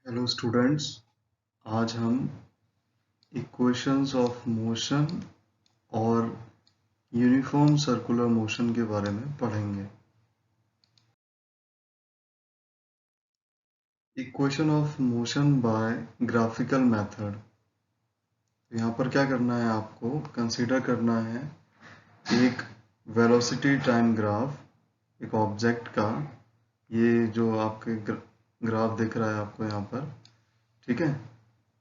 Hello students. आज हम equations of motion और यूनिफॉर्म सर्कुलर मोशन के बारे में पढ़ेंगे। Equation of motion by graphical method. यहाँ पर क्या करना है, आपको कंसीडर करना है एक वेलोसिटी टाइम ग्राफ, एक ऑब्जेक्ट का। ये जो आपके ग्राफ दिख रहा है आपको यहाँ पर, ठीक है।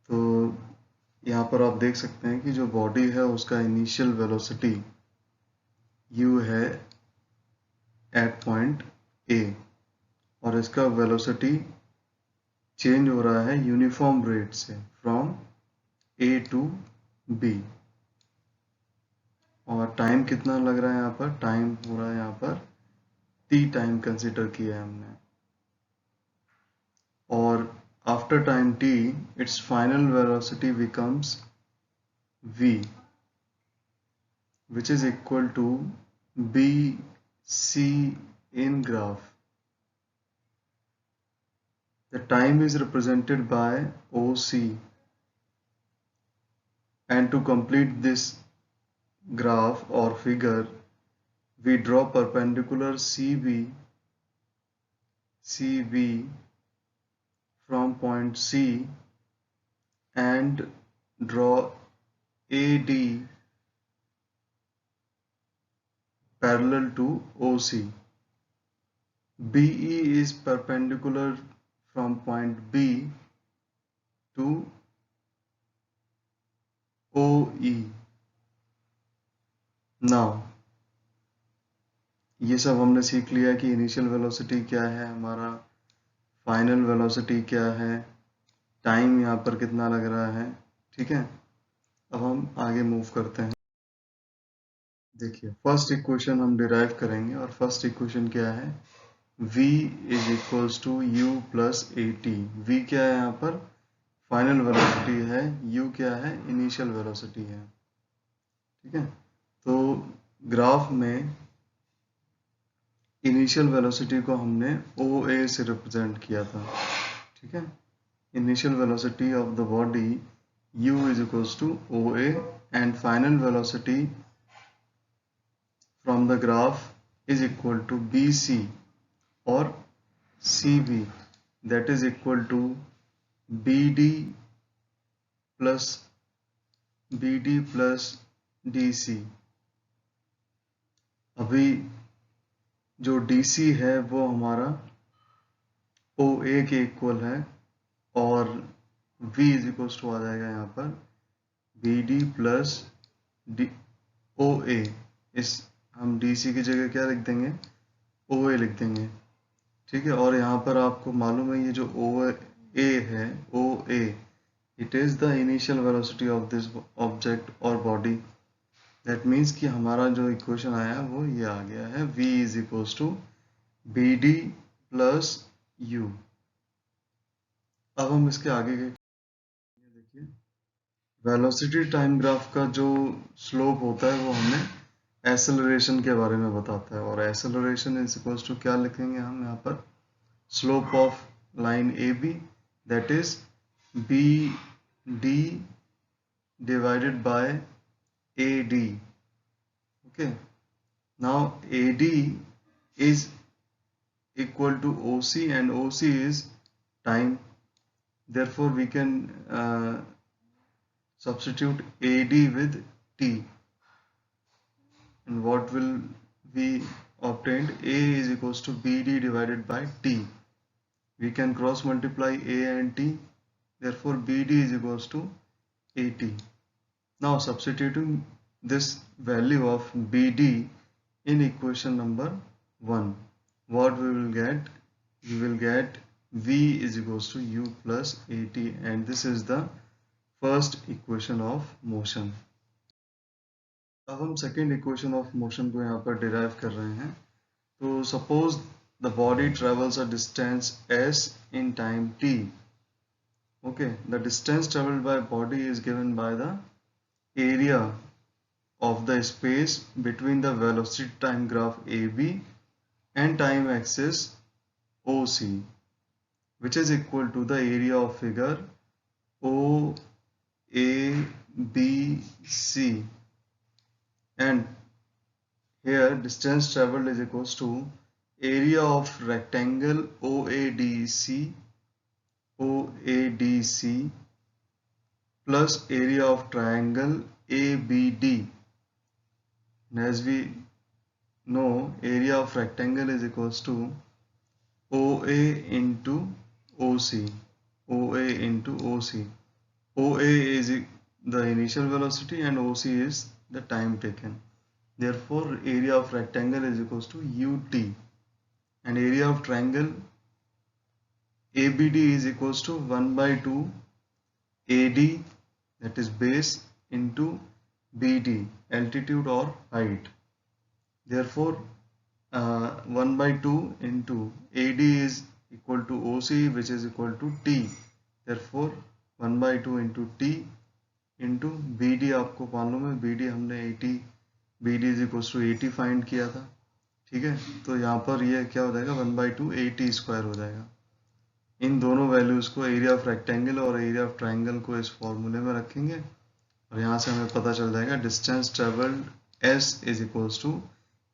तो यहाँ पर आप देख सकते हैं कि जो बॉडी है उसका इनिशियल वेलोसिटी u है एट पॉइंट ए, और इसका वेलोसिटी चेंज हो रहा है यूनिफॉर्म रेट से फ्रॉम ए टू बी। और टाइम कितना लग रहा है यहाँ पर, टाइम हो रहा है यहाँ पर t टाइम कंसिडर किया है हमने। और after time t it's final velocity becomes v, which is equal to bc in graph. The time is represented by OC, and to complete this graph or figure, we draw perpendicular CB from point C and draw AD parallel to OC. BE is perpendicular from point B to OE. Now, ये सब हमने सीख लिया कि initial velocity क्या है हमारा, final velocity क्या है, टाइम यहाँ पर कितना लग रहा है, ठीक है। अब हम आगे मूव करते हैं। देखिए, फर्स्ट इक्वेशन हम डिराइव करेंगे, और फर्स्ट इक्वेशन क्या है, v is equals to u plus a t. V क्या है यहाँ पर, फाइनल वेलोसिटी है, u क्या है, इनिशियल वेलोसिटी है, ठीक है। तो ग्राफ में इनिशियल वेलोसिटी को हमने OA से रिप्रेजेंट किया था, ठीक है। Initial velocity of the body u is equals to OA, and final velocity from the graph is equal to BC or CB, that is equal to BD plus DC। अभी जो DC है वो हमारा OA के equal है, और V is equals to आ जाएगा यहाँ पर BD प्लस OA। इस हम DC की जगह क्या लिख देंगे, OA लिख देंगे, ठीक है। और यहाँ पर आपको मालूम है ये जो OA है, OA, it is the initial velocity of this object और बॉडी। दैट मीन्स कि हमारा जो इक्वेशन आया वो ये आ गया है, v is equals to BD plus U। अब हम इसके आगे के देखिए, वेलोसिटी टाइम ग्राफ का जो स्लोप होता है वो हमें एक्सेलरेशन के बारे में बताता है, और एक्सेलरेशन इज इक्वल्स टू क्या लिखेंगे हम यहाँ पर, slope of line AB, that is BD divided by AD. Okay, now AD is equal to OC, and OC is time. Therefore, we can substitute AD with T, and what will be obtained, A is equals to BD divided by T. We can cross multiply A and T, therefore BD is equals to AT. Now substituting this value of BD in equation number 1, what we will get, we will get V is equals to U plus AT, and this is the first equation of motion. अब हम second equation of motion को यहाँ पर derive कर रहे हैं। तो suppose the body travels a distance s in time t. Okay, the distance traveled by body is given by the area of the space between the velocity time graph AB and time axis OC. which is equal to the area of figure OABC, and here distance traveled is equals to area of rectangle OADC plus area of triangle ABD. And as we know, area of rectangle is equals to OA into OC. OA into OC. OA is the initial velocity and OC is the time taken. Therefore, area of rectangle is equals to UT, and area of triangle ABD is equals to 1 by 2 AD, that is base, into BD, altitude or height. Therefore, 1 by 2 into AD is equal to OC, which is equal to T. Therefore, 1 by 2 into T into BD, आपको मालूम है BD हमने 80, BD is equals to 80 find किया था, ठीक है। तो यहाँ पर ये क्या हो जाएगा, 1 by 2 80 स्क्वायर हो जाएगा। इन दोनों वैल्यूज को, एरिया ऑफ रेक्टेंगल और एरिया ऑफ ट्राइंगल को, इस फॉर्मूले में रखेंगे और यहाँ से हमें पता चल जाएगा distance travelled S is equals to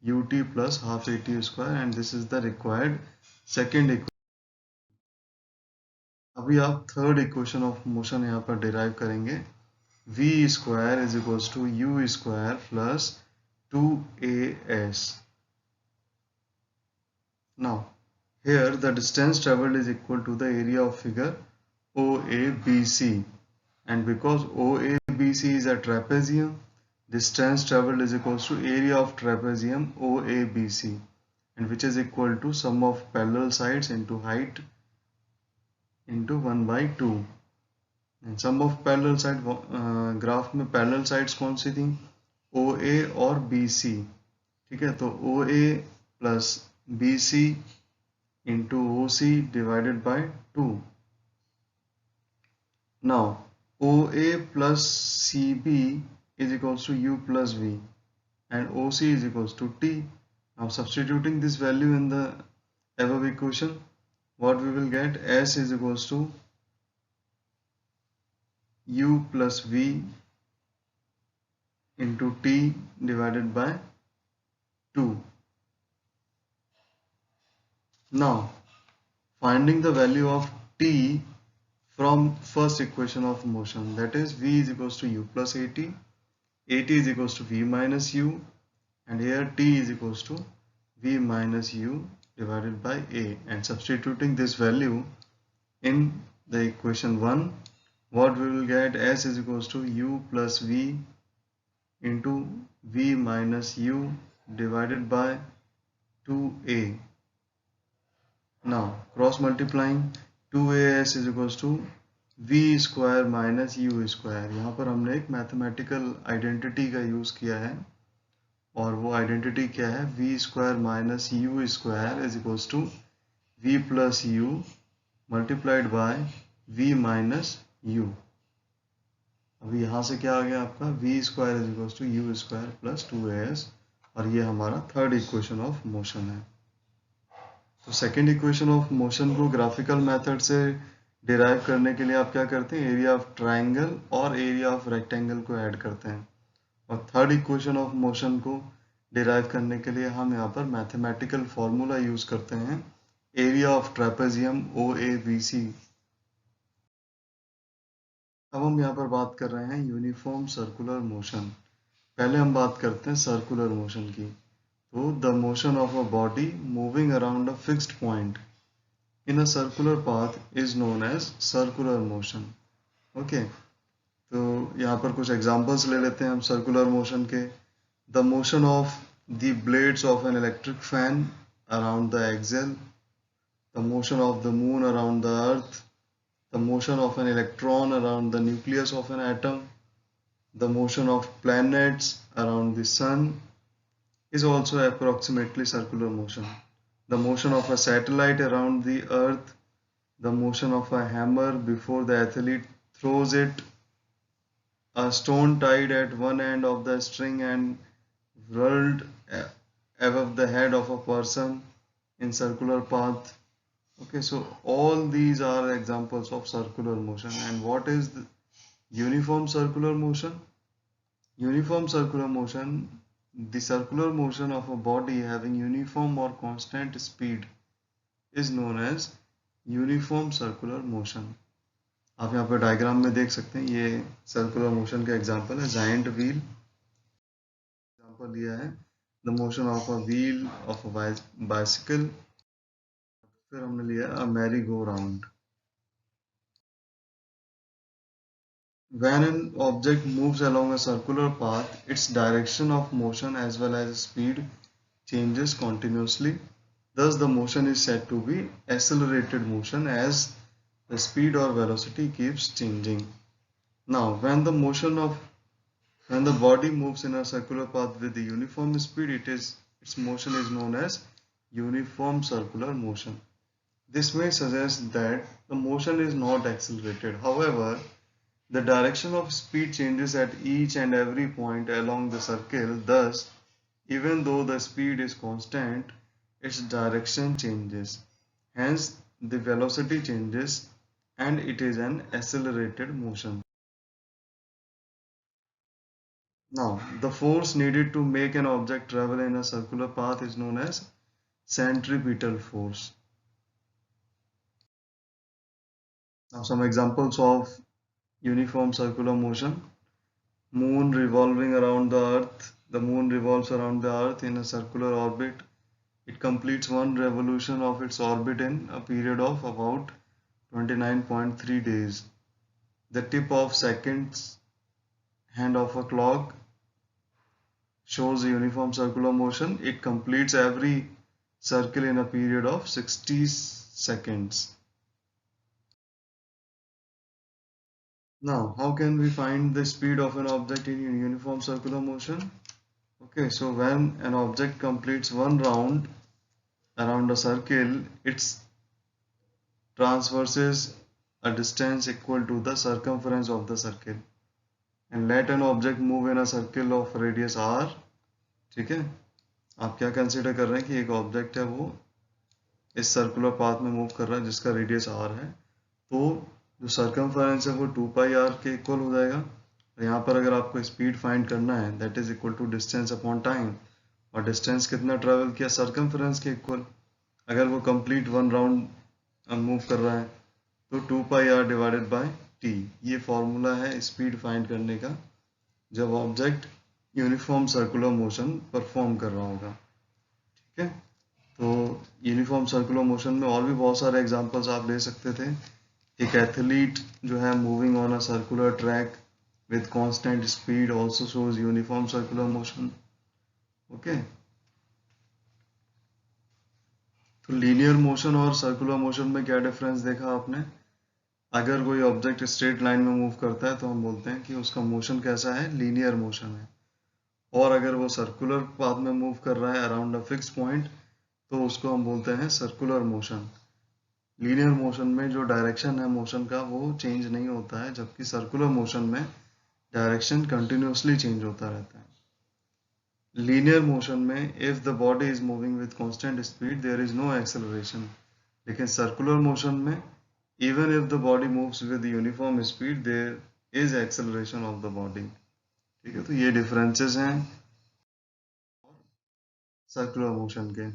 UT plus half AT square, and this is the required second equation. अभी आप थर्ड इक्वेशन ऑफ मोशन यहाँ पर डिराइव करेंगे, V square is equals to U square plus 2AS। Now here the distance traveled is equal to the area of figure OABC, and because OABC is a trapezium, distance traveled is equals to area of trapezium OABC, and which is equal to sum of parallel sides into height into 1 by 2, and sum of parallel side, graph में parallel sides कौन सी थी, OA और BC, ठीक है। तो OA plus BC into OC divided by 2. Now OA plus CB is equals to U plus V, and OC is equals to T. Now substituting this value in the above equation, what we will get, S is equals to U plus V into T divided by 2. Now finding the value of T from first equation of motion, that is V is equals to U plus AT, AT is equals to V minus U, and here T is equals to V minus U divided by A, and substituting this value in the equation 1, what we will get, S is equals to U plus V into V minus U divided by 2A. Now cross multiplying, 2AS is equals to V square minus U square। यहाँ पर हमने एक mathematical identity का use किया है, और वो identity क्या है, V square minus U square is equals to V plus U multiplied by V minus U। अभी यहाँ से क्या आ गया आपका, V square is equals to U square plus 2AS, और ये हमारा थर्ड इक्वेशन ऑफ मोशन है। तो सेकेंड इक्वेशन ऑफ मोशन को ग्राफिकल मेथड से डिराइव करने के लिए आप क्या करते हैं, एरिया ऑफ ट्राइंगल और एरिया ऑफ रेक्टेंगल को ऐड करते हैं, और थर्ड इक्वेशन ऑफ मोशन को डिराइव करने के लिए हम यहाँ पर मैथमेटिकल फॉर्मूला यूज करते हैं, एरिया ऑफ ट्रेपेजियम OABC। अब हम यहाँ पर बात कर रहे हैं यूनिफॉर्म सर्कुलर मोशन। पहले हम बात करते हैं सर्कुलर मोशन की। So the motion of a body moving around a fixed point in a circular path is known as circular motion. Okay, तो यहाँ पर कुछ examples ले लेते हैं हम circular motion के। The motion of the blades of an electric fan around the axle, the motion of the moon around the earth, the motion of an electron around the nucleus of an atom, the motion of planets around the sun is also approximately circular motion. The motion of a satellite around the earth, the motion of a hammer before the athlete throws it, a stone tied at one end of the string and whirled above the head of a person in circular path, Okay, so all these are examples of circular motion. And what is the uniform circular motion? Uniform circular motion, the circular motion of a body having uniform or constant speed is known as uniform circular motion. आप यहाँ पे diagram में देख सकते हैं, ये circular motion का example है. जायंट व्हील एग्जांपल लिया है, the motion of a wheel of a bicycle. फिर हमने लिया a merry go round. When an object moves along a circular path, its direction of motion as well as speed changes continuously. Thus, the motion is said to be accelerated motion as the speed or velocity keeps changing. Now, when the body moves in a circular path with the uniform speed, its motion is known as uniform circular motion. This may suggest that the motion is not accelerated. However, the direction of speed changes at each and every point along the circle. Thus, even though the speed is constant, its direction changes. Hence, the velocity changes and it is an accelerated motion. Now, the force needed to make an object travel in a circular path is known as centripetal force. Now, some examples of uniform circular motion. Moon revolving around the Earth. The moon revolves around the Earth in a circular orbit. It completes one revolution of its orbit in a period of about 29.3 days. The tip of seconds hand of a clock shows a uniform circular motion. It completes every circle in a period of 60 seconds. Now, how can we find the speed of an object in uniform circular motion? Okay, so when an object completes one round around a circle, it traverses a distance equal to the circumference of the circle. And let an object move in a circle of radius r. ठीक है, आप क्या consider कर रहे हैं कि एक object है वो इस सर्कुलर पाथ में मूव कर रहा है जिसका रेडियस r है, तो जो सर्कमफरेंस है वो 2πr के इक्वल हो जाएगा. और यहाँ पर अगर आपको स्पीड फाइंड करना है, that is equal to distance upon time, और डिस्टेंस कितना ट्रेवल किया, सर्कमफरेंस के इक्वल. अगर वो कंप्लीट वन राउंड मूव कर रहा है तो 2πr डिवाइडेड बाय t, ये फॉर्मूला है स्पीड फाइंड करने का जब object uniform circular motion perform कर रहा होगा. ठीक है, तो यूनिफॉर्म सर्कुलर मोशन में और भी बहुत सारे एग्जांपल्स आप ले सकते थे. एक एथलीट जो है moving on a circular track with constant speed also shows uniform circular motion. Okay, तो लीनियर मोशन और सर्कुलर मोशन में क्या डिफरेंस देखा आपने? अगर कोई ऑब्जेक्ट स्ट्रेट लाइन में मूव करता है तो हम बोलते हैं कि उसका मोशन कैसा है, लीनियर मोशन है. और अगर वो सर्कुलर पाथ में मूव कर रहा है अराउंड अ फिक्स पॉइंट तो उसको हम बोलते हैं सर्कुलर मोशन. लीनियर मोशन में जो डायरेक्शन है मोशन का वो चेंज नहीं होता है, जबकि सर्कुलर मोशन में डायरेक्शन कंटिन्यूसली चेंज होता रहता है. लीनियर मोशन में if the body is moving with constant speed there is no acceleration, लेकिन सर्कुलर मोशन में even if the body moves with uniform speed there is acceleration of the body. ठीक है, तो ये डिफरेंसेस हैं circular motion के.